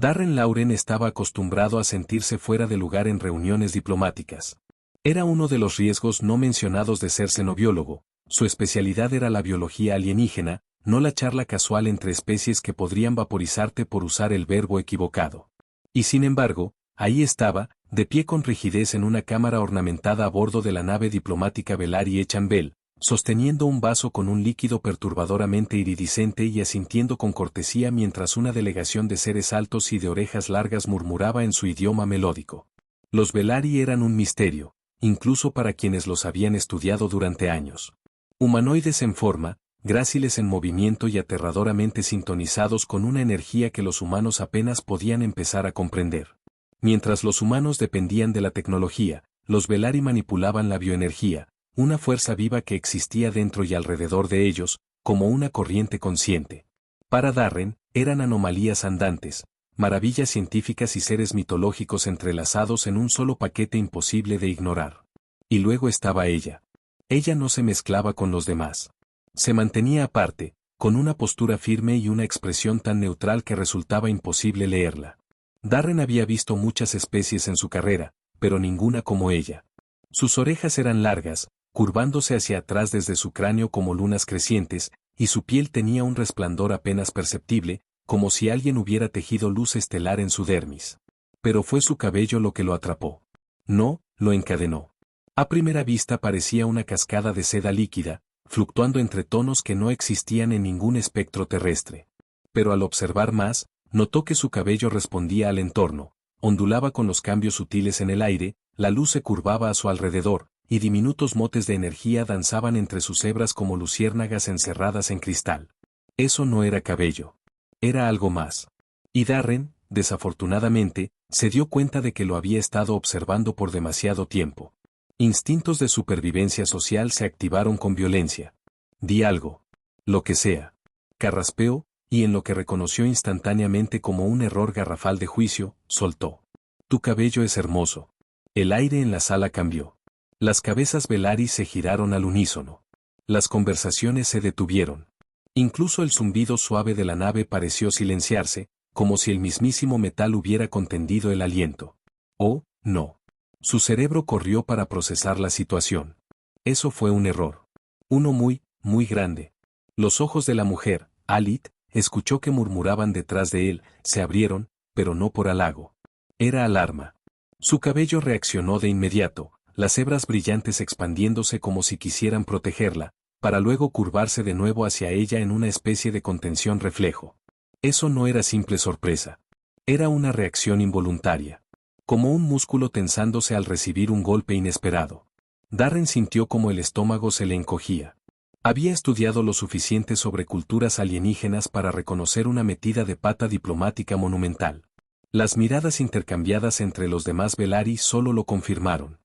Darren Lauren estaba acostumbrado a sentirse fuera de lugar en reuniones diplomáticas. Era uno de los riesgos no mencionados de ser xenobiólogo. Su especialidad era la biología alienígena, no la charla casual entre especies que podrían vaporizarte por usar el verbo equivocado. Y sin embargo, ahí estaba, de pie con rigidez en una cámara ornamentada a bordo de la nave diplomática Velari Echanbel, sosteniendo un vaso con un líquido perturbadoramente iridiscente y asintiendo con cortesía mientras una delegación de seres altos y de orejas largas murmuraba en su idioma melódico. Los Velari eran un misterio, incluso para quienes los habían estudiado durante años. Humanoides en forma, gráciles en movimiento y aterradoramente sintonizados con una energía que los humanos apenas podían empezar a comprender. Mientras los humanos dependían de la tecnología, los Velari manipulaban la bioenergía, una fuerza viva que existía dentro y alrededor de ellos, como una corriente consciente. Para Darren, eran anomalías andantes, maravillas científicas y seres mitológicos entrelazados en un solo paquete imposible de ignorar. Y luego estaba ella. Ella no se mezclaba con los demás. Se mantenía aparte, con una postura firme y una expresión tan neutral que resultaba imposible leerla. Darren había visto muchas especies en su carrera, pero ninguna como ella. Sus orejas eran largas, curvándose hacia atrás desde su cráneo como lunas crecientes, y su piel tenía un resplandor apenas perceptible, como si alguien hubiera tejido luz estelar en su dermis. Pero fue su cabello lo que lo atrapó. No, lo encadenó. A primera vista parecía una cascada de seda líquida, fluctuando entre tonos que no existían en ningún espectro terrestre. Pero al observar más, notó que su cabello respondía al entorno, ondulaba con los cambios sutiles en el aire, la luz se curvaba a su alrededor, y diminutos motes de energía danzaban entre sus hebras como luciérnagas encerradas en cristal. Eso no era cabello. Era algo más. Y Darren, desafortunadamente, se dio cuenta de que lo había estado observando por demasiado tiempo. Instintos de supervivencia social se activaron con violencia. Di algo. Lo que sea. Carraspeó, y en lo que reconoció instantáneamente como un error garrafal de juicio, soltó. Tu cabello es hermoso. El aire en la sala cambió. Las cabezas Velari se giraron al unísono. Las conversaciones se detuvieron. Incluso el zumbido suave de la nave pareció silenciarse, como si el mismísimo metal hubiera contendido el aliento. Oh, no. Su cerebro corrió para procesar la situación. Eso fue un error. Uno muy, muy grande. Los ojos de la mujer, Alit, escuchó que murmuraban detrás de él, se abrieron, pero no por halago. Era alarma. Su cabello reaccionó de inmediato, las hebras brillantes expandiéndose como si quisieran protegerla, para luego curvarse de nuevo hacia ella en una especie de contención reflejo. Eso no era simple sorpresa. Era una reacción involuntaria. Como un músculo tensándose al recibir un golpe inesperado. Darren sintió como el estómago se le encogía. Había estudiado lo suficiente sobre culturas alienígenas para reconocer una metida de pata diplomática monumental. Las miradas intercambiadas entre los demás Velari solo lo confirmaron.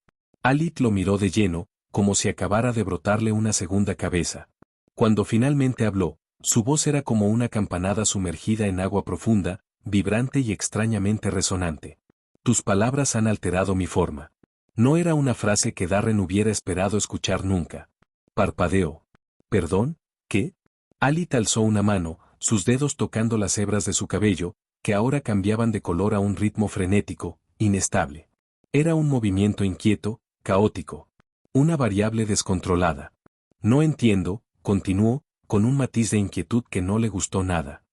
Alit lo miró de lleno, como si acabara de brotarle una segunda cabeza. Cuando finalmente habló, su voz era como una campanada sumergida en agua profunda, vibrante y extrañamente resonante. Tus palabras han alterado mi forma. No era una frase que Darren hubiera esperado escuchar nunca. Parpadeó. ¿Perdón? ¿Qué? Alit alzó una mano, sus dedos tocando las hebras de su cabello, que ahora cambiaban de color a un ritmo frenético, inestable. Era un movimiento inquieto, caótico. Una variable descontrolada. No entiendo, continuó, con un matiz de inquietud que no le gustó nada.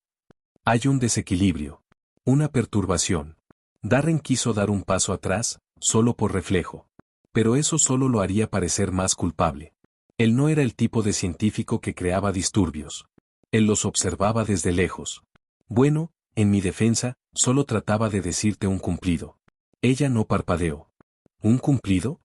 Hay un desequilibrio. Una perturbación. Darren quiso dar un paso atrás, solo por reflejo. Pero eso solo lo haría parecer más culpable. Él no era el tipo de científico que creaba disturbios. Él los observaba desde lejos. Bueno, en mi defensa, solo trataba de decirte un cumplido. Ella no parpadeó. ¿Un cumplido?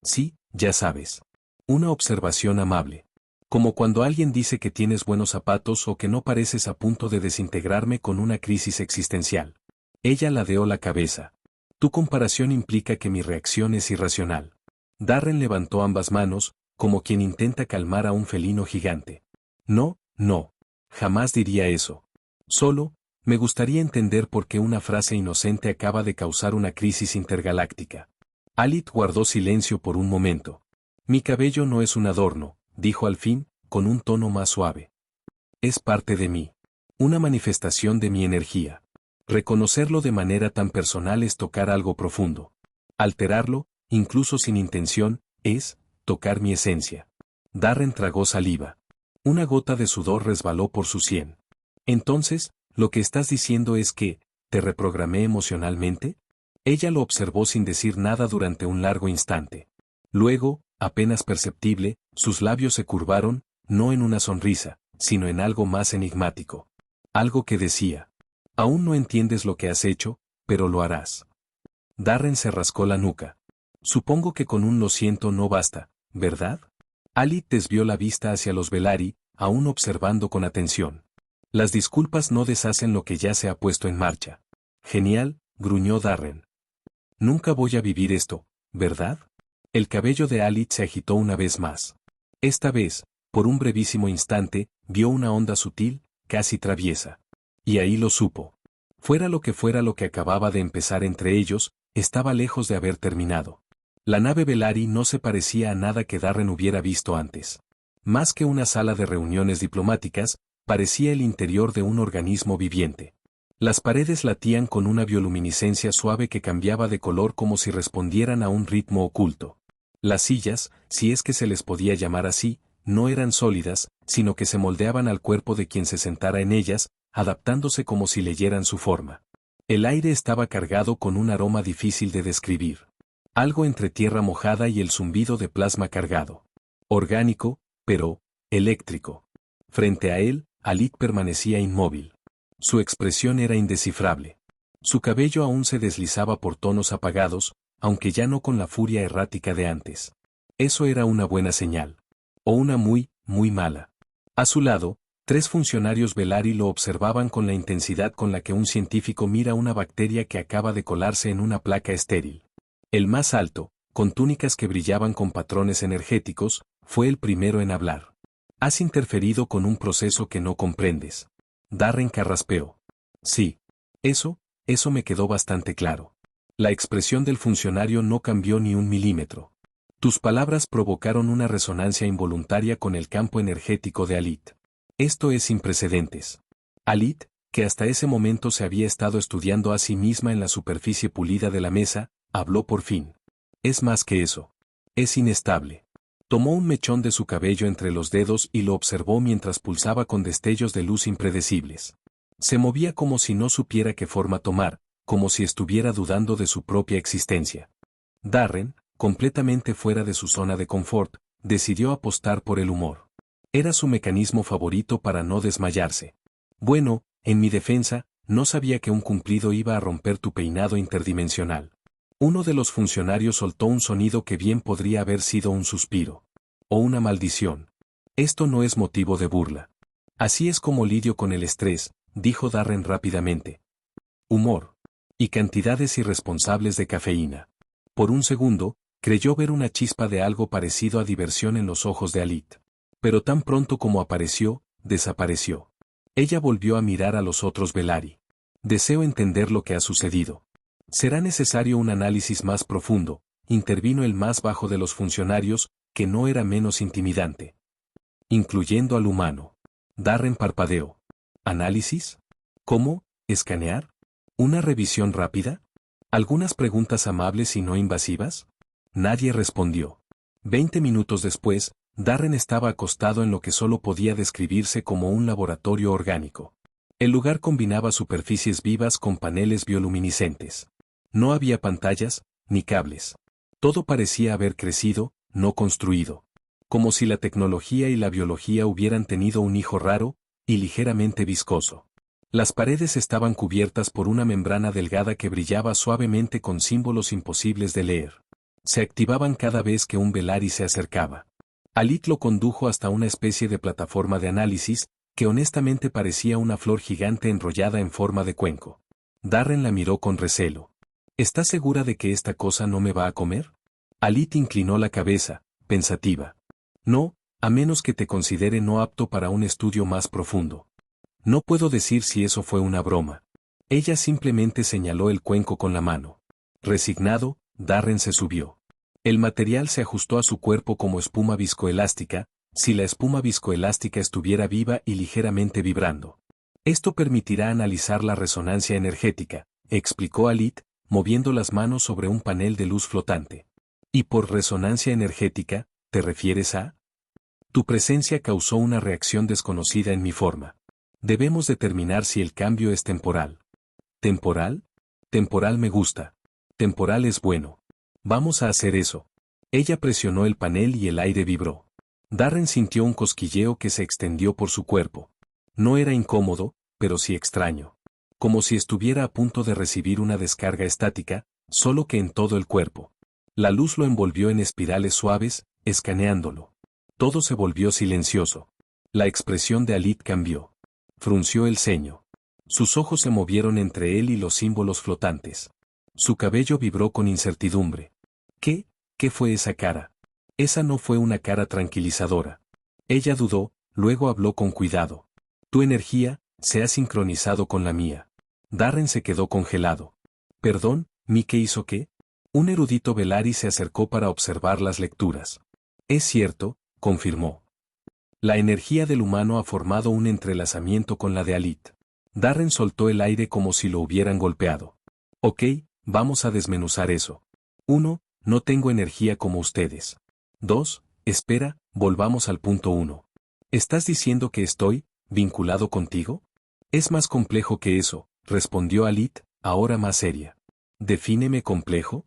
Sí, ya sabes. Una observación amable. Como cuando alguien dice que tienes buenos zapatos o que no pareces a punto de desintegrarme con una crisis existencial. Ella ladeó la cabeza. Tu comparación implica que mi reacción es irracional. Darren levantó ambas manos, como quien intenta calmar a un felino gigante. No, no. Jamás diría eso. Solo, me gustaría entender por qué una frase inocente acaba de causar una crisis intergaláctica. Alit guardó silencio por un momento. Mi cabello no es un adorno, dijo al fin, con un tono más suave. Es parte de mí. Una manifestación de mi energía. Reconocerlo de manera tan personal es tocar algo profundo. Alterarlo, incluso sin intención, es tocar mi esencia. Darren tragó saliva. Una gota de sudor resbaló por su sien. Entonces, ¿lo que estás diciendo es que te reprogramé emocionalmente? Ella lo observó sin decir nada durante un largo instante. Luego, apenas perceptible, sus labios se curvaron, no en una sonrisa, sino en algo más enigmático. Algo que decía: aún no entiendes lo que has hecho, pero lo harás. Darren se rascó la nuca. Supongo que con un lo siento no basta, ¿verdad? Alit desvió la vista hacia los Velaryi, aún observando con atención. Las disculpas no deshacen lo que ya se ha puesto en marcha. Genial, gruñó Darren. Nunca voy a vivir esto, ¿verdad? El cabello de Alit se agitó una vez más. Esta vez, por un brevísimo instante, vio una onda sutil, casi traviesa. Y ahí lo supo. Fuera lo que acababa de empezar entre ellos, estaba lejos de haber terminado. La nave Velaryi no se parecía a nada que Darren hubiera visto antes. Más que una sala de reuniones diplomáticas, parecía el interior de un organismo viviente. Las paredes latían con una bioluminiscencia suave que cambiaba de color como si respondieran a un ritmo oculto. Las sillas, si es que se les podía llamar así, no eran sólidas, sino que se moldeaban al cuerpo de quien se sentara en ellas, adaptándose como si leyeran su forma. El aire estaba cargado con un aroma difícil de describir. Algo entre tierra mojada y el zumbido de plasma cargado. Orgánico, pero eléctrico. Frente a él, Alit permanecía inmóvil. Su expresión era indescifrable. Su cabello aún se deslizaba por tonos apagados, aunque ya no con la furia errática de antes. Eso era una buena señal. O una muy, muy mala. A su lado, 3 funcionarios Velaryi lo observaban con la intensidad con la que un científico mira una bacteria que acaba de colarse en una placa estéril. El más alto, con túnicas que brillaban con patrones energéticos, fue el primero en hablar. Has interferido con un proceso que no comprendes. Darren carraspeó. Sí. Eso me quedó bastante claro. La expresión del funcionario no cambió ni un milímetro. Tus palabras provocaron una resonancia involuntaria con el campo energético de Alit. Esto es sin precedentes. Alit, que hasta ese momento se había estado estudiando a sí misma en la superficie pulida de la mesa, habló por fin. Es más que eso. Es inestable. Tomó un mechón de su cabello entre los dedos y lo observó mientras pulsaba con destellos de luz impredecibles. Se movía como si no supiera qué forma tomar, como si estuviera dudando de su propia existencia. Darren, completamente fuera de su zona de confort, decidió apostar por el humor. Era su mecanismo favorito para no desmayarse. Bueno, en mi defensa, no sabía que un cumplido iba a romper tu peinado interdimensional. Uno de los funcionarios soltó un sonido que bien podría haber sido un suspiro. O una maldición. Esto no es motivo de burla. Así es como lidio con el estrés, dijo Darren rápidamente. Humor. Y cantidades irresponsables de cafeína. Por un segundo, creyó ver una chispa de algo parecido a diversión en los ojos de Alit. Pero tan pronto como apareció, desapareció. Ella volvió a mirar a los otros Velaryi. Deseo entender lo que ha sucedido. Será necesario un análisis más profundo, intervino el más bajo de los funcionarios, que no era menos intimidante. Incluyendo al humano. Darren parpadeó. ¿Análisis? ¿Cómo? ¿Escanear? ¿Una revisión rápida? ¿Algunas preguntas amables y no invasivas? Nadie respondió. 20 minutos después, Darren estaba acostado en lo que solo podía describirse como un laboratorio orgánico. El lugar combinaba superficies vivas con paneles bioluminiscentes. No había pantallas, ni cables. Todo parecía haber crecido, no construido. Como si la tecnología y la biología hubieran tenido un hijo raro, y ligeramente viscoso. Las paredes estaban cubiertas por una membrana delgada que brillaba suavemente con símbolos imposibles de leer. Se activaban cada vez que un Velaryi se acercaba. Alit lo condujo hasta una especie de plataforma de análisis, que honestamente parecía una flor gigante enrollada en forma de cuenco. Darren la miró con recelo. ¿Estás segura de que esta cosa no me va a comer? Alit inclinó la cabeza, pensativa. No, a menos que te considere no apto para un estudio más profundo. No puedo decir si eso fue una broma. Ella simplemente señaló el cuenco con la mano. Resignado, Darren se subió. El material se ajustó a su cuerpo como espuma viscoelástica, si la espuma viscoelástica estuviera viva y ligeramente vibrando. Esto permitirá analizar la resonancia energética, explicó Alit, moviendo las manos sobre un panel de luz flotante. ¿Y por resonancia energética, te refieres a? Tu presencia causó una reacción desconocida en mi forma. Debemos determinar si el cambio es temporal. ¿Temporal? Temporal me gusta. Temporal es bueno. Vamos a hacer eso. Ella presionó el panel y el aire vibró. Darren sintió un cosquilleo que se extendió por su cuerpo. No era incómodo, pero sí extraño. Como si estuviera a punto de recibir una descarga estática, solo que en todo el cuerpo. La luz lo envolvió en espirales suaves, escaneándolo. Todo se volvió silencioso. La expresión de Alit cambió. Frunció el ceño. Sus ojos se movieron entre él y los símbolos flotantes. Su cabello vibró con incertidumbre. ¿Qué? ¿Qué fue esa cara? Esa no fue una cara tranquilizadora. Ella dudó, luego habló con cuidado. Tu energía se ha sincronizado con la mía. Darren se quedó congelado. Perdón, ¿Mike hizo qué? Un erudito Velari se acercó para observar las lecturas. Es cierto, confirmó. La energía del humano ha formado un entrelazamiento con la de Alit. Darren soltó el aire como si lo hubieran golpeado. Ok, vamos a desmenuzar eso. 1. No tengo energía como ustedes. 2. Espera, volvamos al punto 1. ¿Estás diciendo que estoy vinculado contigo? Es más complejo que eso, respondió Alit, ahora más seria. ¿Defíneme complejo?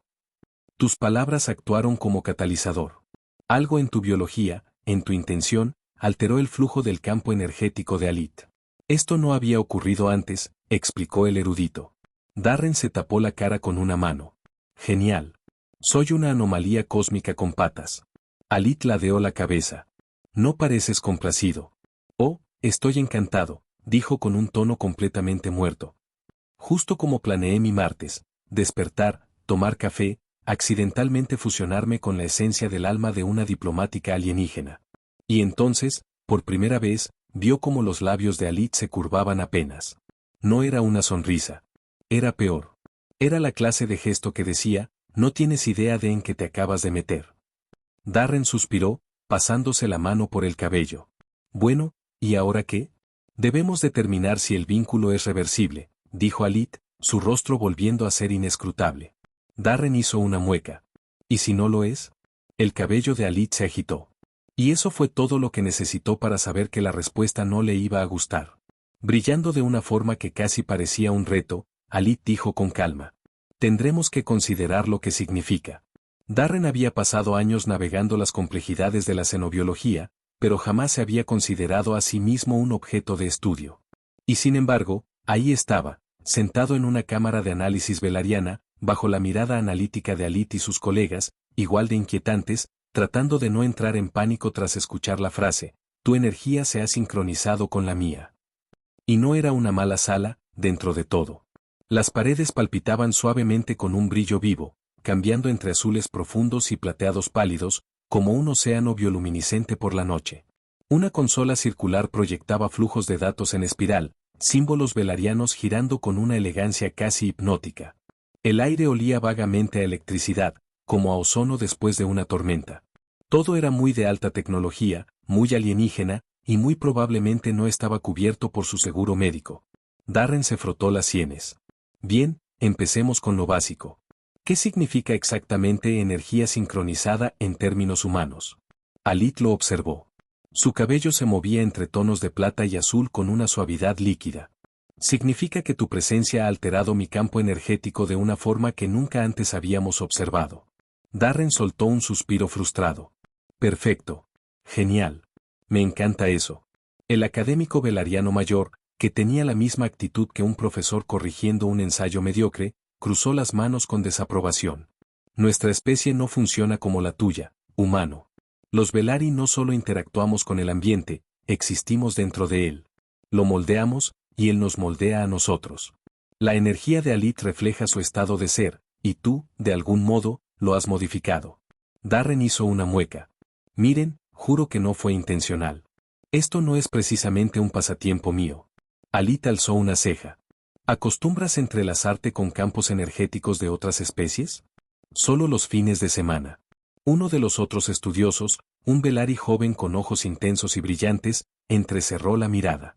Tus palabras actuaron como catalizador. Algo en tu biología, en tu intención, alteró el flujo del campo energético de Alit. Esto no había ocurrido antes, explicó el erudito. Darren se tapó la cara con una mano. Genial. Soy una anomalía cósmica con patas. Alit ladeó la cabeza. No pareces complacido. Oh, estoy encantado, dijo con un tono completamente muerto. Justo como planeé mi martes, despertar, tomar café, accidentalmente fusionarme con la esencia del alma de una diplomática alienígena. Y entonces, por primera vez, vio cómo los labios de Alit se curvaban apenas. No era una sonrisa. Era peor. Era la clase de gesto que decía, no tienes idea de en qué te acabas de meter. Darren suspiró, pasándose la mano por el cabello. Bueno, ¿y ahora qué? Debemos determinar si el vínculo es reversible, dijo Alit, su rostro volviendo a ser inescrutable. Darren hizo una mueca. ¿Y si no lo es? El cabello de Alit se agitó. Y eso fue todo lo que necesitó para saber que la respuesta no le iba a gustar. Brillando de una forma que casi parecía un reto, Alit dijo con calma. Tendremos que considerar lo que significa. Darren había pasado años navegando las complejidades de la xenobiología, pero jamás se había considerado a sí mismo un objeto de estudio. Y sin embargo, ahí estaba, sentado en una cámara de análisis velariana, bajo la mirada analítica de Alit y sus colegas, igual de inquietantes, tratando de no entrar en pánico tras escuchar la frase, tu energía se ha sincronizado con la mía. Y no era una mala sala, dentro de todo. Las paredes palpitaban suavemente con un brillo vivo, cambiando entre azules profundos y plateados pálidos, como un océano bioluminiscente por la noche. Una consola circular proyectaba flujos de datos en espiral, símbolos velarianos girando con una elegancia casi hipnótica. El aire olía vagamente a electricidad, como a ozono después de una tormenta. Todo era muy de alta tecnología, muy alienígena, y muy probablemente no estaba cubierto por su seguro médico. Darren se frotó las sienes. Bien, empecemos con lo básico. ¿Qué significa exactamente energía sincronizada en términos humanos? Alit lo observó. Su cabello se movía entre tonos de plata y azul con una suavidad líquida. Significa que tu presencia ha alterado mi campo energético de una forma que nunca antes habíamos observado. Darren soltó un suspiro frustrado. Perfecto. Genial. Me encanta eso. El académico velariano mayor, que tenía la misma actitud que un profesor corrigiendo un ensayo mediocre, cruzó las manos con desaprobación. Nuestra especie no funciona como la tuya, humano. Los Velari no solo interactuamos con el ambiente, existimos dentro de él. Lo moldeamos, y él nos moldea a nosotros. La energía de Alit refleja su estado de ser, y tú, de algún modo, lo has modificado. Darren hizo una mueca. Miren, juro que no fue intencional. Esto no es precisamente un pasatiempo mío. Alit alzó una ceja. ¿Acostumbras entrelazarte con campos energéticos de otras especies? Solo los fines de semana. Uno de los otros estudiosos, un Velari joven con ojos intensos y brillantes, entrecerró la mirada.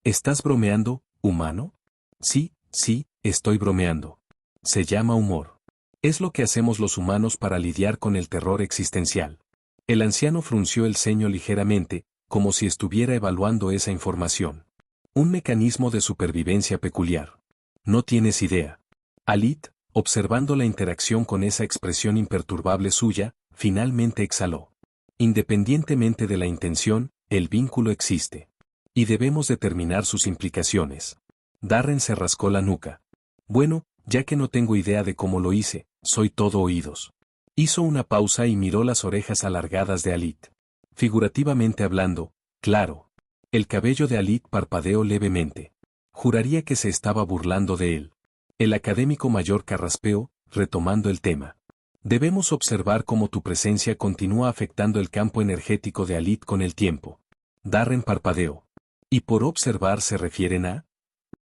¿Estás bromeando, ¿Humano? Sí, sí, estoy bromeando. Se llama humor. Es lo que hacemos los humanos para lidiar con el terror existencial. El anciano frunció el ceño ligeramente, como si estuviera evaluando esa información. Un mecanismo de supervivencia peculiar. No tienes idea. Alit, observando la interacción con esa expresión imperturbable suya, finalmente exhaló. Independientemente de la intención, el vínculo existe. Y debemos determinar sus implicaciones. Darren se rascó la nuca. Bueno, ya que no tengo idea de cómo lo hice, soy todo oídos. Hizo una pausa y miró las orejas alargadas de Alit. Figurativamente hablando, claro. El cabello de Alit parpadeó levemente. Juraría que se estaba burlando de él. El académico mayor carraspeó, retomando el tema. Debemos observar cómo tu presencia continúa afectando el campo energético de Alit con el tiempo. Darren parpadeó. ¿Y por observar se refieren a?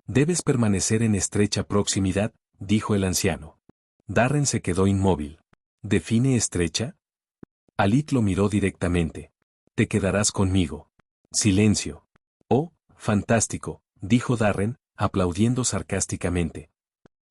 Debes permanecer en estrecha proximidad, dijo el anciano. Darren se quedó inmóvil. ¿Define estrecha? Alit lo miró directamente. Te quedarás conmigo. Silencio. Oh, fantástico, dijo Darren, aplaudiendo sarcásticamente.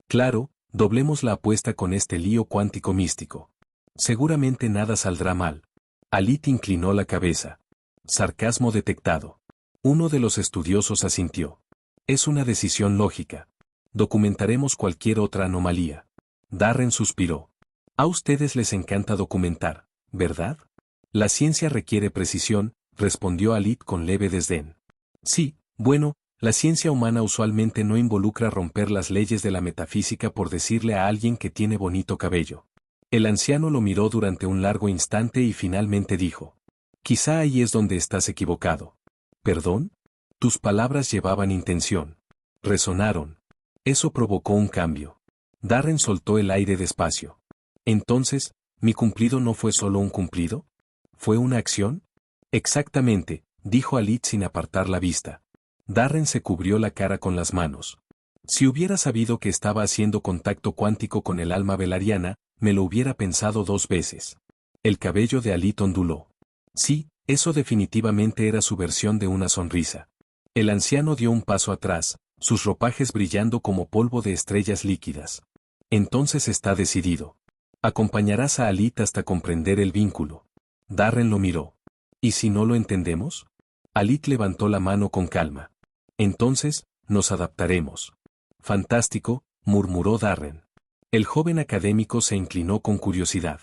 Claro, doblemos la apuesta con este lío cuántico místico. Seguramente nada saldrá mal. Alit inclinó la cabeza. Sarcasmo detectado. Uno de los estudiosos asintió. Es una decisión lógica. Documentaremos cualquier otra anomalía. Darren suspiró. A ustedes les encanta documentar, ¿verdad? La ciencia requiere precisión, respondió Alit con leve desdén. Sí, bueno, la ciencia humana usualmente no involucra romper las leyes de la metafísica por decirle a alguien que tiene bonito cabello. El anciano lo miró durante un largo instante y finalmente dijo. Quizá ahí es donde estás equivocado. ¿Perdón? Tus palabras llevaban intención. Resonaron. Eso provocó un cambio. Darren soltó el aire despacio. Entonces, ¿mi cumplido no fue solo un cumplido? ¿Fue una acción? Exactamente, dijo Alit sin apartar la vista. Darren se cubrió la cara con las manos. Si hubiera sabido que estaba haciendo contacto cuántico con el alma velariana, me lo hubiera pensado 2 veces. El cabello de Alit onduló. Sí, eso definitivamente era su versión de una sonrisa. El anciano dio un paso atrás, sus ropajes brillando como polvo de estrellas líquidas. Entonces está decidido. Acompañarás a Alit hasta comprender el vínculo. Darren lo miró. ¿Y si no lo entendemos? Alit levantó la mano con calma. Entonces, nos adaptaremos. Fantástico, murmuró Darren. El joven académico se inclinó con curiosidad.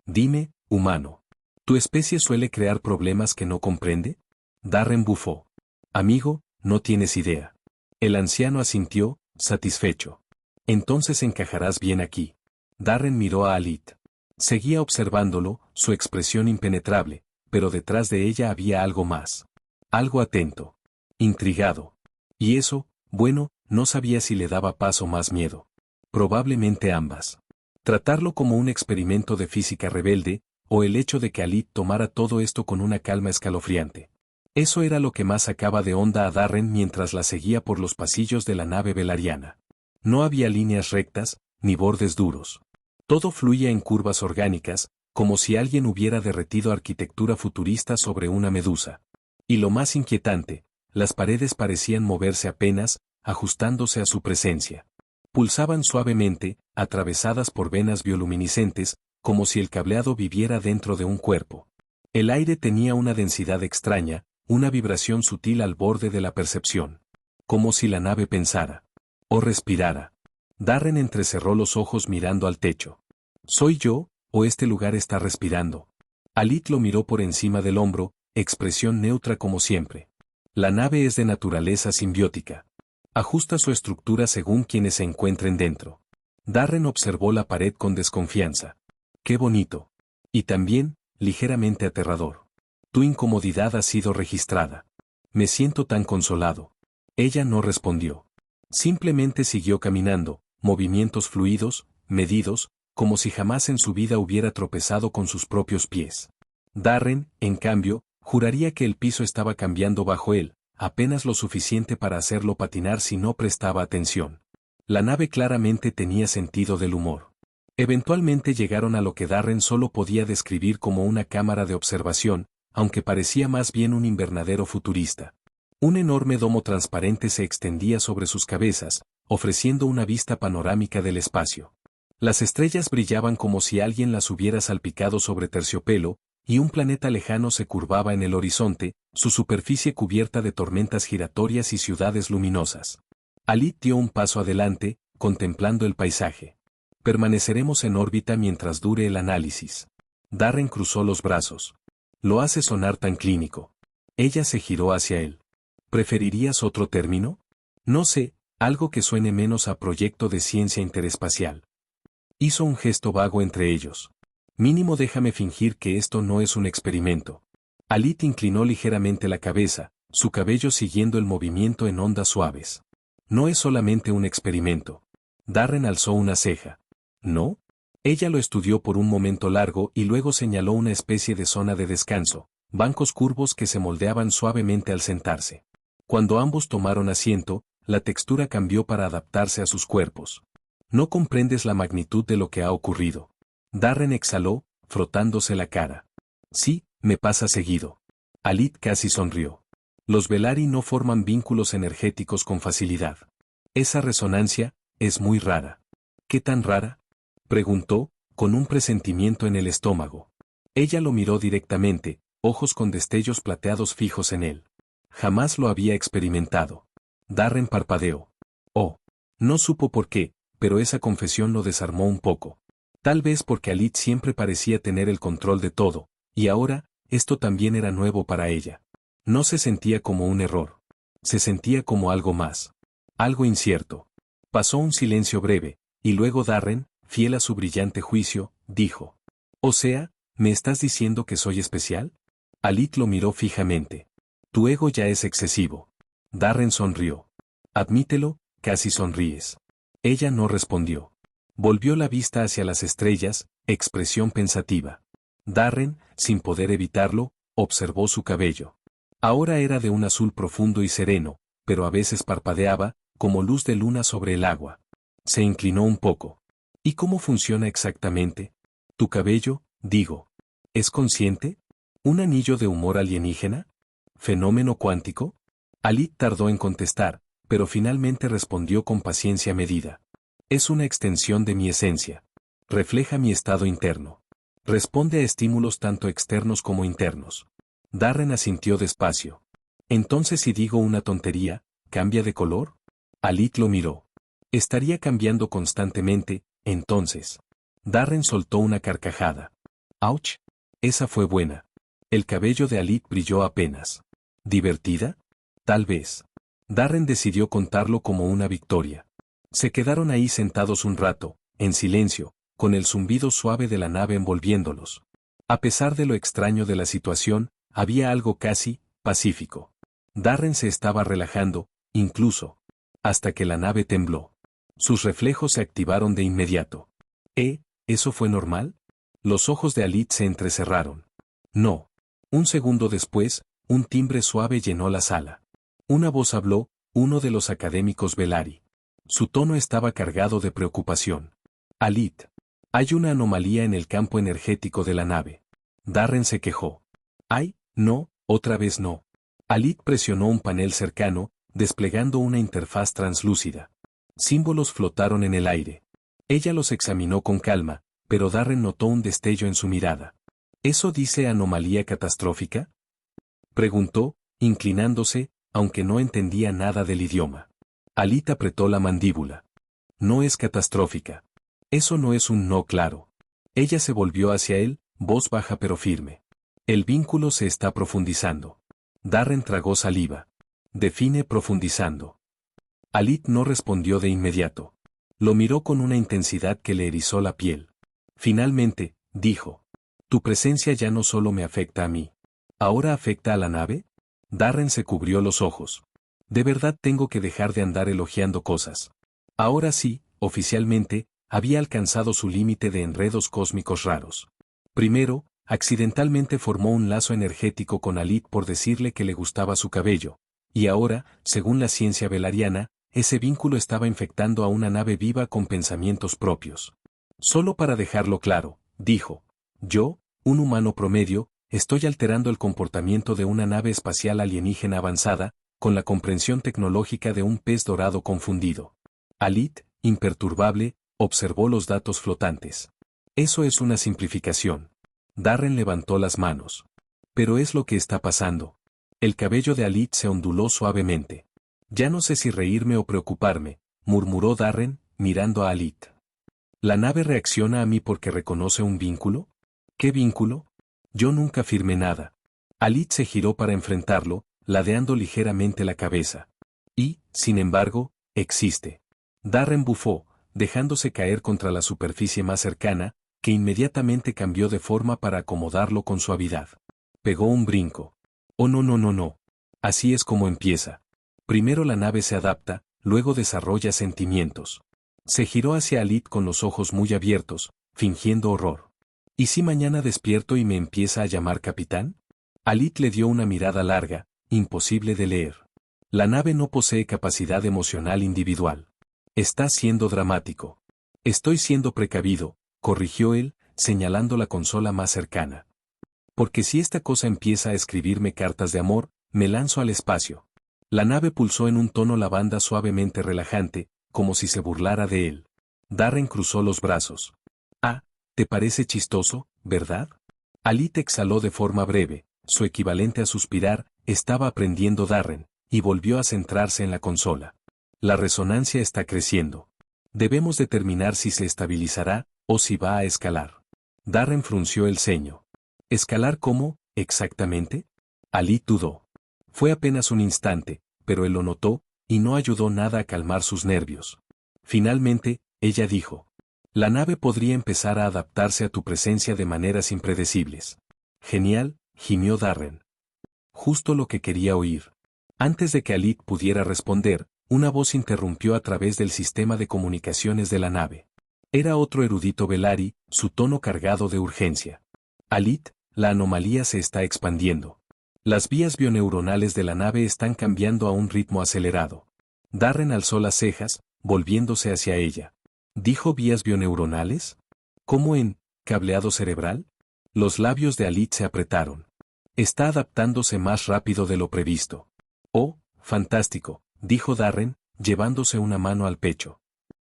Dime, humano. ¿Tu especie suele crear problemas que no comprende? Darren bufó. Amigo, no tienes idea. El anciano asintió, satisfecho. Entonces encajarás bien aquí. Darren miró a Alit. Seguía observándolo, su expresión impenetrable, pero detrás de ella había algo más. Algo atento. Intrigado. Y eso, bueno, no sabía si le daba paz o más miedo. Probablemente ambas. Tratarlo como un experimento de física rebelde, o el hecho de que Alit tomara todo esto con una calma escalofriante. Eso era lo que más sacaba de onda a Darren mientras la seguía por los pasillos de la nave velariana. No había líneas rectas, ni bordes duros. Todo fluía en curvas orgánicas, como si alguien hubiera derretido arquitectura futurista sobre una medusa. Y lo más inquietante, las paredes parecían moverse apenas, ajustándose a su presencia. Pulsaban suavemente, atravesadas por venas bioluminiscentes, como si el cableado viviera dentro de un cuerpo. El aire tenía una densidad extraña, una vibración sutil al borde de la percepción. Como si la nave pensara. O respirara. Darren entrecerró los ojos mirando al techo. ¿Soy yo, o este lugar está respirando? Alit lo miró por encima del hombro, expresión neutra como siempre. La nave es de naturaleza simbiótica. Ajusta su estructura según quienes se encuentren dentro. Darren observó la pared con desconfianza. ¡Qué bonito! Y también, ligeramente aterrador. Tu incomodidad ha sido registrada. Me siento tan consolado. Ella no respondió. Simplemente siguió caminando, movimientos fluidos, medidos, como si jamás en su vida hubiera tropezado con sus propios pies. Darren, en cambio, juraría que el piso estaba cambiando bajo él, apenas lo suficiente para hacerlo patinar si no prestaba atención. La nave claramente tenía sentido del humor. Eventualmente llegaron a lo que Darren solo podía describir como una cámara de observación, aunque parecía más bien un invernadero futurista. Un enorme domo transparente se extendía sobre sus cabezas, ofreciendo una vista panorámica del espacio. Las estrellas brillaban como si alguien las hubiera salpicado sobre terciopelo, y un planeta lejano se curvaba en el horizonte, su superficie cubierta de tormentas giratorias y ciudades luminosas. Alit dio un paso adelante, contemplando el paisaje. Permaneceremos en órbita mientras dure el análisis. Darren cruzó los brazos. Lo hace sonar tan clínico. Ella se giró hacia él. ¿Preferirías otro término? No sé, algo que suene menos a proyecto de ciencia interespacial. Hizo un gesto vago entre ellos. Mínimo déjame fingir que esto no es un experimento. Alit inclinó ligeramente la cabeza, su cabello siguiendo el movimiento en ondas suaves. No es solamente un experimento. Darren alzó una ceja. ¿No? Ella lo estudió por un momento largo y luego señaló una especie de zona de descanso, bancos curvos que se moldeaban suavemente al sentarse. Cuando ambos tomaron asiento, la textura cambió para adaptarse a sus cuerpos. No comprendes la magnitud de lo que ha ocurrido. Darren exhaló, frotándose la cara. Sí, me pasa seguido. Alit casi sonrió. Los Velari no forman vínculos energéticos con facilidad. Esa resonancia es muy rara. ¿Qué tan rara? Preguntó, con un presentimiento en el estómago. Ella lo miró directamente, ojos con destellos plateados fijos en él. Jamás lo había experimentado. Darren parpadeó. Oh. No supo por qué, pero esa confesión lo desarmó un poco. Tal vez porque Alit siempre parecía tener el control de todo, y ahora, esto también era nuevo para ella. No se sentía como un error. Se sentía como algo más. Algo incierto. Pasó un silencio breve, y luego Darren, fiel a su brillante juicio, dijo. O sea, ¿me estás diciendo que soy especial? Alit lo miró fijamente. Tu ego ya es excesivo. Darren sonrió. Admítelo, casi sonríes. Ella no respondió. Volvió la vista hacia las estrellas, expresión pensativa. Darren, sin poder evitarlo, observó su cabello. Ahora era de un azul profundo y sereno, pero a veces parpadeaba, como luz de luna sobre el agua. Se inclinó un poco. ¿Y cómo funciona exactamente? Tu cabello, digo. ¿Es consciente? ¿Un anillo de humor alienígena? ¿Fenómeno cuántico? Alit tardó en contestar, pero finalmente respondió con paciencia medida. Es una extensión de mi esencia. Refleja mi estado interno. Responde a estímulos tanto externos como internos. Darren asintió despacio. Entonces si digo una tontería, ¿cambia de color? Alit lo miró. Estaría cambiando constantemente, entonces. Darren soltó una carcajada. ¡Auch! Esa fue buena. El cabello de Alit brilló apenas. ¿Divertida? Tal vez. Darren decidió contarlo como una victoria. Se quedaron ahí sentados un rato, en silencio, con el zumbido suave de la nave envolviéndolos. A pesar de lo extraño de la situación, había algo casi pacífico. Darren se estaba relajando, incluso, hasta que la nave tembló. Sus reflejos se activaron de inmediato. ¿Eso fue normal? Los ojos de Alit se entrecerraron. No. Un segundo después, un timbre suave llenó la sala. Una voz habló, uno de los académicos Velari. Su tono estaba cargado de preocupación. Alit. Hay una anomalía en el campo energético de la nave. Darren se quejó. ¡Ay, no, otra vez no! Alit presionó un panel cercano, desplegando una interfaz translúcida. Símbolos flotaron en el aire. Ella los examinó con calma, pero Darren notó un destello en su mirada. ¿Eso dice anomalía catastrófica? Preguntó, inclinándose, aunque no entendía nada del idioma. Alit apretó la mandíbula. No es catastrófica. Eso no es un no claro. Ella se volvió hacia él, voz baja pero firme. El vínculo se está profundizando. Darren tragó saliva. Define profundizando. Alit no respondió de inmediato. Lo miró con una intensidad que le erizó la piel. Finalmente, dijo. Tu presencia ya no solo me afecta a mí. ¿Ahora afecta a la nave? Darren se cubrió los ojos. De verdad tengo que dejar de andar elogiando cosas. Ahora sí, oficialmente, había alcanzado su límite de enredos cósmicos raros. Primero, accidentalmente formó un lazo energético con Alit por decirle que le gustaba su cabello, y ahora, según la ciencia velariana, ese vínculo estaba infectando a una nave viva con pensamientos propios. Solo para dejarlo claro, dijo, yo, un humano promedio, estoy alterando el comportamiento de una nave espacial alienígena avanzada, con la comprensión tecnológica de un pez dorado confundido. Alit, imperturbable, observó los datos flotantes. Eso es una simplificación. Darren levantó las manos. Pero es lo que está pasando. El cabello de Alit se onduló suavemente. Ya no sé si reírme o preocuparme, murmuró Darren, mirando a Alit. ¿La nave reacciona a mí porque reconoce un vínculo? ¿Qué vínculo? Yo nunca firmé nada. Alit se giró para enfrentarlo, ladeando ligeramente la cabeza. Y, sin embargo, existe. Darren bufó, dejándose caer contra la superficie más cercana, que inmediatamente cambió de forma para acomodarlo con suavidad. Pegó un brinco. Oh no no no no. Así es como empieza. Primero la nave se adapta, luego desarrolla sentimientos. Se giró hacia Alit con los ojos muy abiertos, fingiendo horror. ¿Y si mañana despierto y me empieza a llamar capitán? Alit le dio una mirada larga, imposible de leer. La nave no posee capacidad emocional individual. Está siendo dramático. Estoy siendo precavido, corrigió él, señalando la consola más cercana. Porque si esta cosa empieza a escribirme cartas de amor, me lanzo al espacio. La nave pulsó en un tono lavanda suavemente relajante, como si se burlara de él. Darren cruzó los brazos. Ah, ¿te parece chistoso, verdad? Alit exhaló de forma breve, su equivalente a suspirar, estaba aprendiendo Darren, y volvió a centrarse en la consola. La resonancia está creciendo. Debemos determinar si se estabilizará, o si va a escalar. Darren frunció el ceño. ¿Escalar cómo, exactamente? Alit dudó. Fue apenas un instante, pero él lo notó, y no ayudó nada a calmar sus nervios. Finalmente, ella dijo. La nave podría empezar a adaptarse a tu presencia de maneras impredecibles. Genial, gimió Darren. Justo lo que quería oír. Antes de que Alit pudiera responder, una voz interrumpió a través del sistema de comunicaciones de la nave. Era otro erudito Velari, su tono cargado de urgencia. Alit, la anomalía se está expandiendo. Las vías bioneuronales de la nave están cambiando a un ritmo acelerado. Darren alzó las cejas, volviéndose hacia ella. ¿Dijo vías bioneuronales? ¿Cómo en cableado cerebral? Los labios de Alit se apretaron. Está adaptándose más rápido de lo previsto. Oh, fantástico, dijo Darren, llevándose una mano al pecho.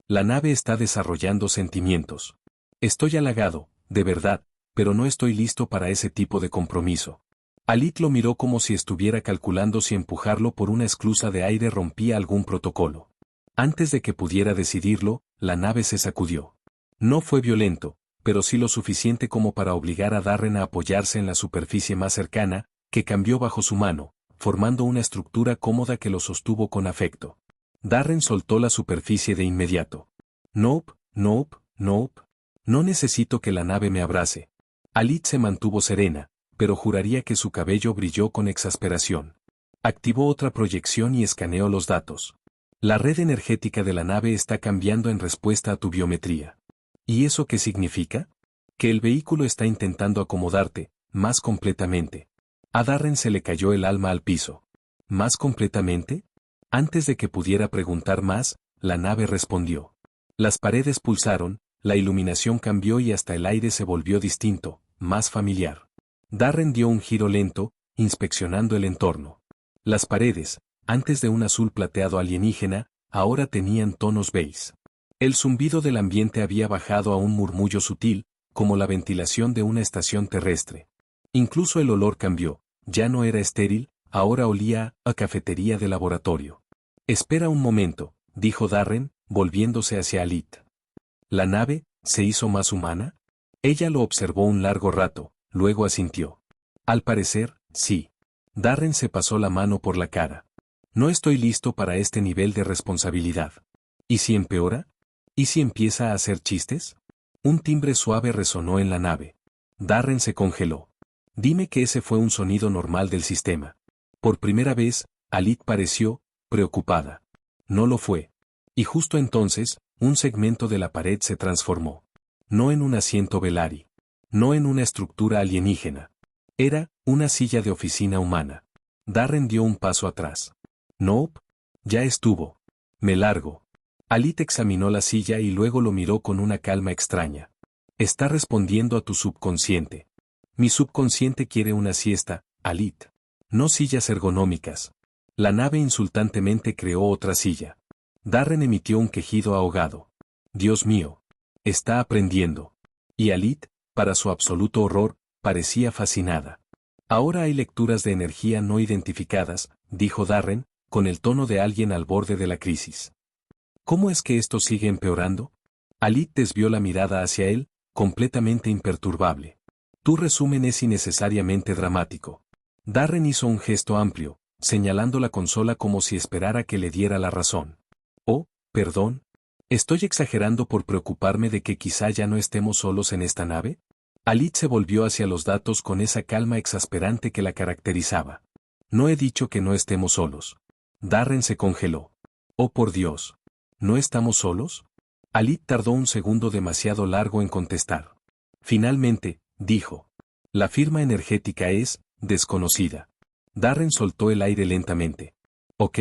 La nave está desarrollando sentimientos. Estoy halagado, de verdad, pero no estoy listo para ese tipo de compromiso. Alit lo miró como si estuviera calculando si empujarlo por una esclusa de aire rompía algún protocolo. Antes de que pudiera decidirlo, la nave se sacudió. No fue violento, pero sí lo suficiente como para obligar a Darren a apoyarse en la superficie más cercana, que cambió bajo su mano, formando una estructura cómoda que lo sostuvo con afecto. Darren soltó la superficie de inmediato. Nope, nope, nope. No necesito que la nave me abrace. Alit se mantuvo serena, pero juraría que su cabello brilló con exasperación. Activó otra proyección y escaneó los datos. La red energética de la nave está cambiando en respuesta a tu biometría. ¿Y eso qué significa? Que el vehículo está intentando acomodarte, más completamente. A Darren se le cayó el alma al piso. ¿Más completamente? Antes de que pudiera preguntar más, la nave respondió. Las paredes pulsaron, la iluminación cambió y hasta el aire se volvió distinto, más familiar. Darren dio un giro lento, inspeccionando el entorno. Las paredes, antes de un azul plateado alienígena, ahora tenían tonos beige. El zumbido del ambiente había bajado a un murmullo sutil, como la ventilación de una estación terrestre. Incluso el olor cambió, ya no era estéril, ahora olía a cafetería de laboratorio. Espera un momento, dijo Darren, volviéndose hacia Alit. ¿La nave se hizo más humana? Ella lo observó un largo rato, luego asintió. Al parecer, sí. Darren se pasó la mano por la cara. No estoy listo para este nivel de responsabilidad. ¿Y si empeora? ¿Y si empieza a hacer chistes? Un timbre suave resonó en la nave. Darren se congeló. Dime que ese fue un sonido normal del sistema. Por primera vez, Alit pareció preocupada. No lo fue. Y justo entonces, un segmento de la pared se transformó. No en un asiento Velari. No en una estructura alienígena. Era una silla de oficina humana. Darren dio un paso atrás. Nope. Ya estuvo. Me largo. Alit examinó la silla y luego lo miró con una calma extraña. Está respondiendo a tu subconsciente. Mi subconsciente quiere una siesta, Alit. No sillas ergonómicas. La nave insultantemente creó otra silla. Darren emitió un quejido ahogado. Dios mío. Está aprendiendo. Y Alit, para su absoluto horror, parecía fascinada. Ahora hay lecturas de energía no identificadas, dijo Darren, con el tono de alguien al borde de la crisis. ¿Cómo es que esto sigue empeorando? Alit desvió la mirada hacia él, completamente imperturbable. Tu resumen es innecesariamente dramático. Darren hizo un gesto amplio, señalando la consola como si esperara que le diera la razón. Oh, perdón. ¿Estoy exagerando por preocuparme de que quizá ya no estemos solos en esta nave? Alit se volvió hacia los datos con esa calma exasperante que la caracterizaba. No he dicho que no estemos solos. Darren se congeló. Oh por Dios. ¿No estamos solos? Alit tardó un segundo demasiado largo en contestar. Finalmente, dijo. La firma energética es, desconocida. Darren soltó el aire lentamente. Ok.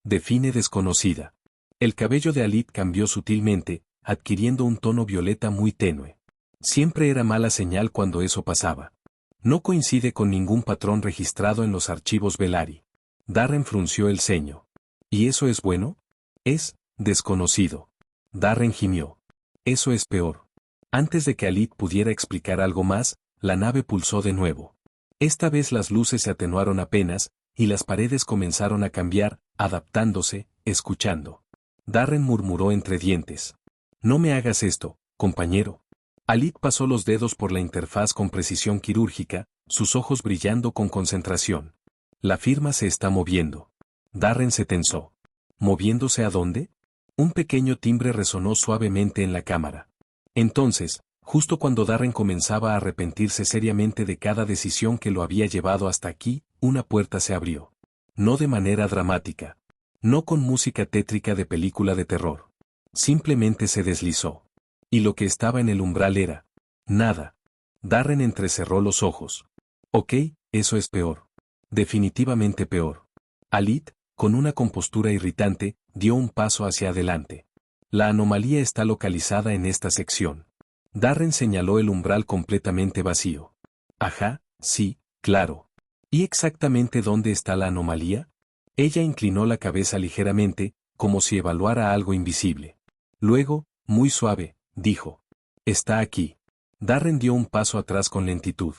Define desconocida. El cabello de Alit cambió sutilmente, adquiriendo un tono violeta muy tenue. Siempre era mala señal cuando eso pasaba. No coincide con ningún patrón registrado en los archivos Velari. Darren frunció el ceño. ¿Y eso es bueno? Es desconocido. Darren gimió. Eso es peor. Antes de que Alit pudiera explicar algo más, la nave pulsó de nuevo. Esta vez las luces se atenuaron apenas, y las paredes comenzaron a cambiar, adaptándose, escuchando. Darren murmuró entre dientes. No me hagas esto, compañero. Alit pasó los dedos por la interfaz con precisión quirúrgica, sus ojos brillando con concentración. La firma se está moviendo. Darren se tensó. ¿Moviéndose a dónde? Un pequeño timbre resonó suavemente en la cámara. Entonces, justo cuando Darren comenzaba a arrepentirse seriamente de cada decisión que lo había llevado hasta aquí, una puerta se abrió. No de manera dramática. No con música tétrica de película de terror. Simplemente se deslizó. Y lo que estaba en el umbral era nada. Darren entrecerró los ojos. Ok, eso es peor. Definitivamente peor. Alit, con una compostura irritante, dio un paso hacia adelante. La anomalía está localizada en esta sección. Darren señaló el umbral completamente vacío. Ajá, sí, claro. ¿Y exactamente dónde está la anomalía? Ella inclinó la cabeza ligeramente, como si evaluara algo invisible. Luego, muy suave, dijo. Está aquí. Darren dio un paso atrás con lentitud.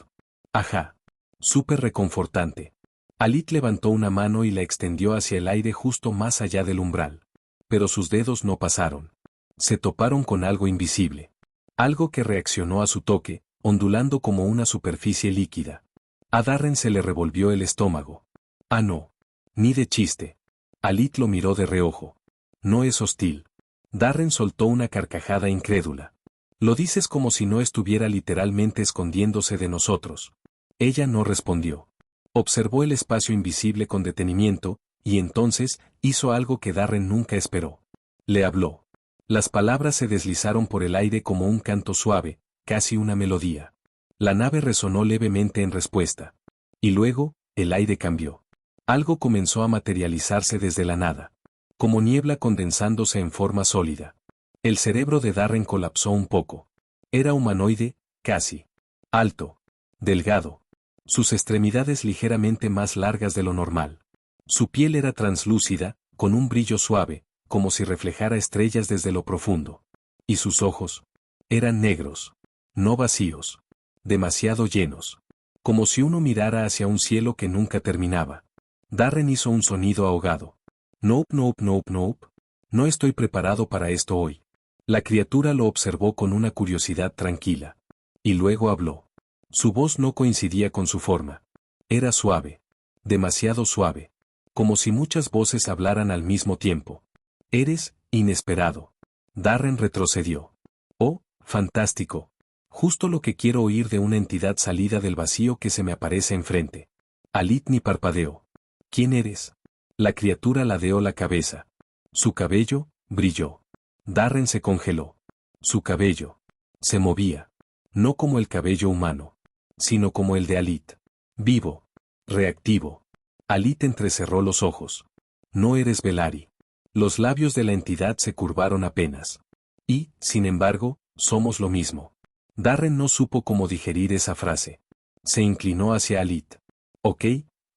Ajá. Súper reconfortante. Alit levantó una mano y la extendió hacia el aire justo más allá del umbral. Pero sus dedos no pasaron. Se toparon con algo invisible. Algo que reaccionó a su toque, ondulando como una superficie líquida. A Darren se le revolvió el estómago. Ah, no. Ni de chiste. Alit lo miró de reojo. No es hostil. Darren soltó una carcajada incrédula. Lo dices como si no estuviera literalmente escondiéndose de nosotros. Ella no respondió. Observó el espacio invisible con detenimiento, y entonces hizo algo que Darren nunca esperó. Le habló. Las palabras se deslizaron por el aire como un canto suave, casi una melodía. La nave resonó levemente en respuesta. Y luego, el aire cambió. Algo comenzó a materializarse desde la nada. Como niebla condensándose en forma sólida. El cerebro de Darren colapsó un poco. Era humanoide, casi. Alto. Delgado. Sus extremidades ligeramente más largas de lo normal. Su piel era translúcida, con un brillo suave, como si reflejara estrellas desde lo profundo. Y sus ojos eran negros. No vacíos. Demasiado llenos. Como si uno mirara hacia un cielo que nunca terminaba. Darren hizo un sonido ahogado. Nope, nope, nope, nope. No estoy preparado para esto hoy. La criatura lo observó con una curiosidad tranquila. Y luego habló. Su voz no coincidía con su forma. Era suave. Demasiado suave. Como si muchas voces hablaran al mismo tiempo. Eres inesperado. Darren retrocedió. Oh, fantástico. Justo lo que quiero oír de una entidad salida del vacío que se me aparece enfrente. Alit ni parpadeó. ¿Quién eres? La criatura ladeó la cabeza. Su cabello brilló. Darren se congeló. Su cabello se movía. No como el cabello humano, sino como el de Alit. Vivo. Reactivo. Alit entrecerró los ojos. No eres Velari. Los labios de la entidad se curvaron apenas. Y, sin embargo, somos lo mismo. Darren no supo cómo digerir esa frase. Se inclinó hacia Alit. ¿Ok?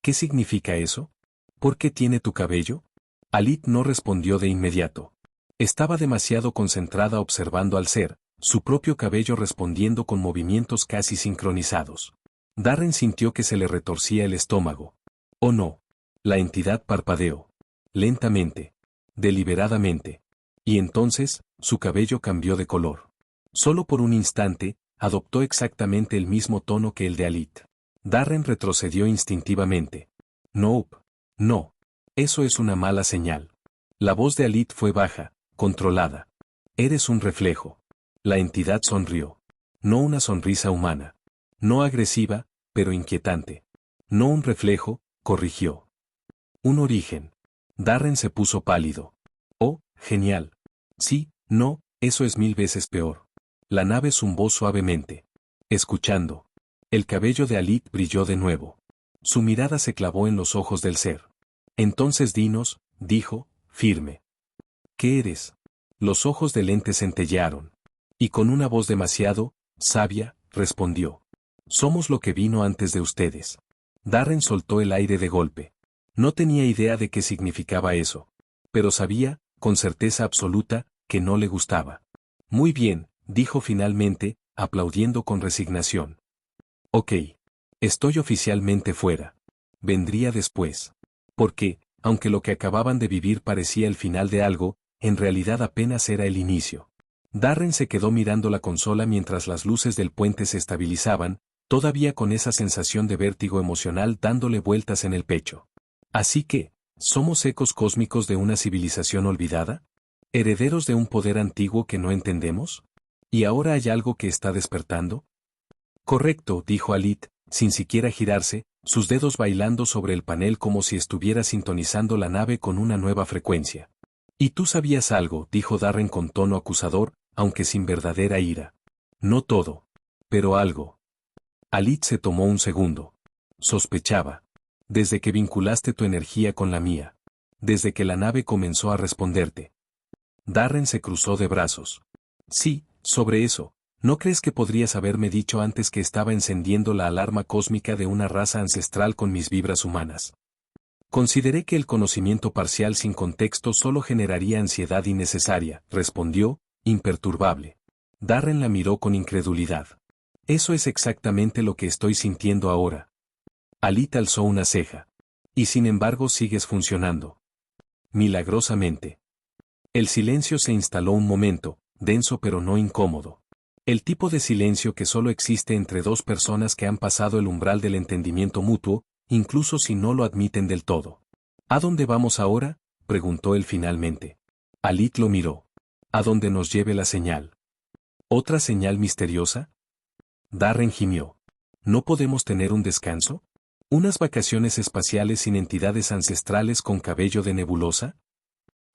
¿Qué significa eso? ¿Por qué tiene tu cabello? Alit no respondió de inmediato. Estaba demasiado concentrada observando al ser, su propio cabello respondiendo con movimientos casi sincronizados. Darren sintió que se le retorcía el estómago. Oh no. La entidad parpadeó. Lentamente. Deliberadamente. Y entonces, su cabello cambió de color. Solo por un instante, adoptó exactamente el mismo tono que el de Alit. Darren retrocedió instintivamente. Nope. No. Eso es una mala señal. La voz de Alit fue baja, controlada. Eres un reflejo. La entidad sonrió. No una sonrisa humana. No agresiva, pero inquietante. No un reflejo, corrigió. Un origen. Darren se puso pálido. Oh, genial. Sí, no, eso es 1000 veces peor. La nave zumbó suavemente. Escuchando. El cabello de Alit brilló de nuevo. Su mirada se clavó en los ojos del ser. Entonces dinos, dijo, firme. ¿Qué eres? Los ojos del ente centellearon. Y con una voz demasiado sabia, respondió. Somos lo que vino antes de ustedes. Darren soltó el aire de golpe. No tenía idea de qué significaba eso. Pero sabía, con certeza absoluta, que no le gustaba. Muy bien, dijo finalmente, aplaudiendo con resignación. Ok. Estoy oficialmente fuera. Vendría después. Porque, aunque lo que acababan de vivir parecía el final de algo, en realidad apenas era el inicio. Darren se quedó mirando la consola mientras las luces del puente se estabilizaban, todavía con esa sensación de vértigo emocional dándole vueltas en el pecho. Así que, ¿somos ecos cósmicos de una civilización olvidada? ¿Herederos de un poder antiguo que no entendemos? ¿Y ahora hay algo que está despertando? Correcto, dijo Alit, sin siquiera girarse, sus dedos bailando sobre el panel como si estuviera sintonizando la nave con una nueva frecuencia. Y tú sabías algo, dijo Darren con tono acusador, aunque sin verdadera ira. No todo. Pero algo. Alit se tomó un segundo. Sospechaba. Desde que vinculaste tu energía con la mía. Desde que la nave comenzó a responderte. Darren se cruzó de brazos. Sí, sobre eso. ¿No crees que podrías haberme dicho antes que estaba encendiendo la alarma cósmica de una raza ancestral con mis vibras humanas? Consideré que el conocimiento parcial sin contexto solo generaría ansiedad innecesaria, respondió, imperturbable. Darren la miró con incredulidad. Eso es exactamente lo que estoy sintiendo ahora. Alit alzó una ceja. Y sin embargo sigues funcionando. Milagrosamente. El silencio se instaló un momento, denso pero no incómodo. El tipo de silencio que solo existe entre dos personas que han pasado el umbral del entendimiento mutuo, incluso si no lo admiten del todo. ¿A dónde vamos ahora?, preguntó él finalmente. Alit lo miró. ¿A dónde nos lleve la señal? ¿Otra señal misteriosa? Darren gimió. ¿No podemos tener un descanso? ¿Unas vacaciones espaciales sin entidades ancestrales con cabello de nebulosa?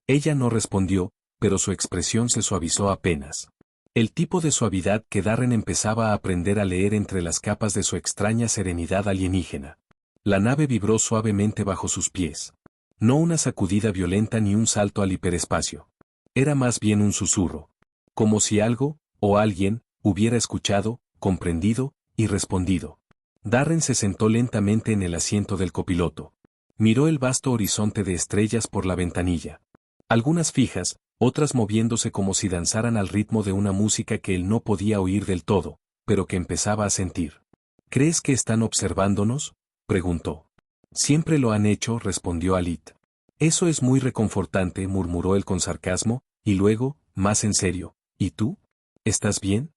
Ella no respondió, pero su expresión se suavizó apenas. El tipo de suavidad que Darren empezaba a aprender a leer entre las capas de su extraña serenidad alienígena. La nave vibró suavemente bajo sus pies. No una sacudida violenta ni un salto al hiperespacio. Era más bien un susurro. Como si algo, o alguien, hubiera escuchado, comprendido, y respondido. Darren se sentó lentamente en el asiento del copiloto. Miró el vasto horizonte de estrellas por la ventanilla. Algunas fijas, otras moviéndose como si danzaran al ritmo de una música que él no podía oír del todo, pero que empezaba a sentir. ¿Crees que están observándonos?, preguntó. Siempre lo han hecho, respondió Alit. Eso es muy reconfortante, murmuró él con sarcasmo, y luego, más en serio, ¿y tú? ¿Estás bien?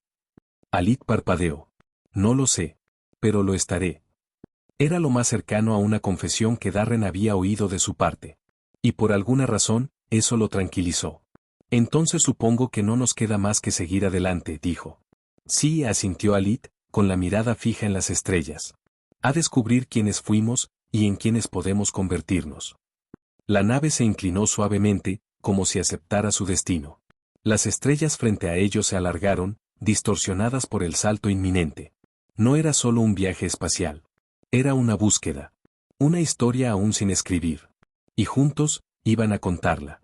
Alit parpadeó. No lo sé. Pero lo estaré. Era lo más cercano a una confesión que Darren había oído de su parte. Y por alguna razón, eso lo tranquilizó. Entonces supongo que no nos queda más que seguir adelante, dijo. Sí, asintió Alit, con la mirada fija en las estrellas. A descubrir quiénes fuimos, y en quiénes podemos convertirnos. La nave se inclinó suavemente, como si aceptara su destino. Las estrellas frente a ellos se alargaron, distorsionadas por el salto inminente. No era solo un viaje espacial. Era una búsqueda. Una historia aún sin escribir. Y juntos, iban a contarla.